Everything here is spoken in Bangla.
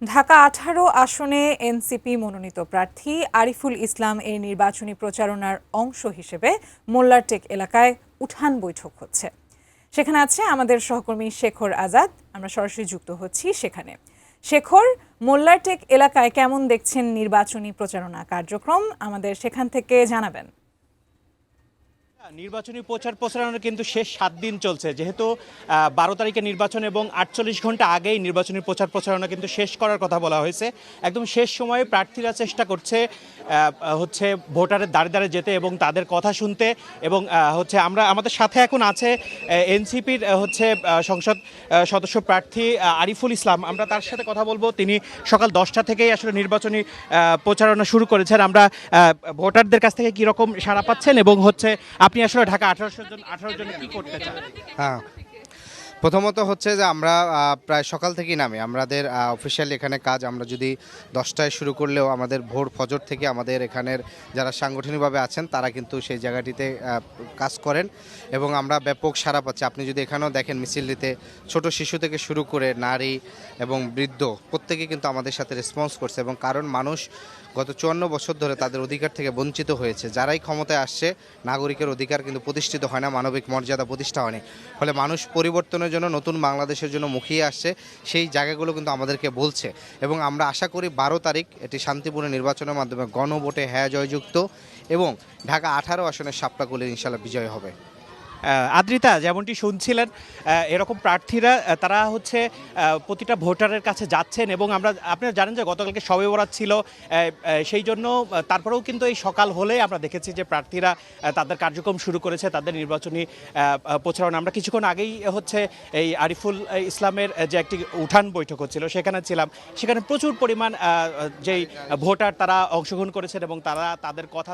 ঢাকা-18 আসনে এনসিপি মনোনীত প্রার্থী আরিফুল ইসলাম এর নির্বাচনী প্রচারণার অংশ হিসেবে মোল্লারটেক এলাকায় উঠান বৈঠক হচ্ছে। সেখানে আছে আমাদের সহকর্মী শেখর আজাদ। আমরা সরাসরি যুক্ত হচ্ছি সেখানে। শেখর, মোল্লারটেক এলাকায় কেমন দেখছেন নির্বাচনী প্রচারণা কার্যক্রম, আমাদের সেখান থেকে জানাবেন। নির্বাচনী প্রচারণা কিন্তু শেষ 7 দিন চলছে, যেহেতু 12 তারিখে নির্বাচন এবং 48 ঘন্টা আগেই নির্বাচনী প্রচারণা কিন্তু শেষ করার কথা বলা হয়েছে। একদম শেষ সময়ে প্রার্থীরা চেষ্টা করছে ভোটারের দ্বারে দ্বারে যেতে এবং তাদের কথা শুনতে, এবং আমাদের সাথে এখন আছে এনসিপির সংসদ সদস্য প্রার্থী আরিফুল ইসলাম। আমরা তার সাথে কথা বলবো। তিনি সকাল 10টা থেকেই আসলে নির্বাচনী প্রচারণা শুরু করেছেন। আমরা ভোটারদের কাছ থেকে কীরকম সাড়া পাচ্ছেন এবং আপনি আসলে ঢাকা 18 জন কি করতে চান? হ্যাঁ, প্রথমত হচ্ছে যে আমরা প্রায় সকাল থেকেই নামি। আমাদের অফিসিয়ালি এখানে কাজ আমরা যদি 10টায় শুরু করলেও আমাদের ভোর ফজর থেকে আমাদের এখানের যারা সাংগঠনিকভাবে আছেন তারা কিন্তু সেই জায়গাটিতে কাজ করেন এবং আমরা ব্যাপক সাড়া পাচ্ছি। আপনি যদি এখানেও দেখেন মিছিলটিতে ছোট শিশু থেকে শুরু করে নারী এবং বৃদ্ধ প্রত্যেকে কিন্তু আমাদের সাথে রেসপন্স করছে, এবং কারণ মানুষ গত 54 বছর ধরে তাদের অধিকার থেকে বঞ্চিত হয়েছে। যারাই ক্ষমতায় আসছে নাগরিকের অধিকার কিন্তু প্রতিষ্ঠিত হয় না, মানবিক মর্যাদা প্রতিষ্ঠা হয়নি। ফলে মানুষ পরিবর্তনের জন্য, নতুন বাংলাদেশের জন্য মুখিয়ে আসছে। সেই জায়গাগুলো কিন্তু আমাদেরকে বলছে, এবং আমরা আশা করি 12 তারিখ এটি শান্তিপূর্ণ নির্বাচনের মাধ্যমে গণভোটে হ্যাঁ জয়যুক্ত এবং ঢাকা 18 আসনের সাপটাকুলের ইনশাল্লাহ বিজয় হবে। আদ্রিতা, যেমনটি শুনছিলেন, এরকম প্রার্থীরা তারা প্রতিটা ভোটারের কাছে যাচ্ছেন, এবং আপনারা জানেন যে গতকালকে শবে বরাত ছিল, সেই জন্য তারপরেও কিন্তু এই সকাল হলে আমরা দেখেছি যে প্রার্থীরা তাদের কার্যক্রম শুরু করেছে, তাদের নির্বাচনী প্রচারণা। আমরা কিছুক্ষণ আগেই এই আরিফুল ইসলামের যে একটি উঠান বৈঠক হচ্ছিল সেখানে ছিলাম। সেখানে প্রচুর পরিমাণ যেই ভোটার তারা অংশগ্রহণ করেছেন এবং তারা তাদের কথা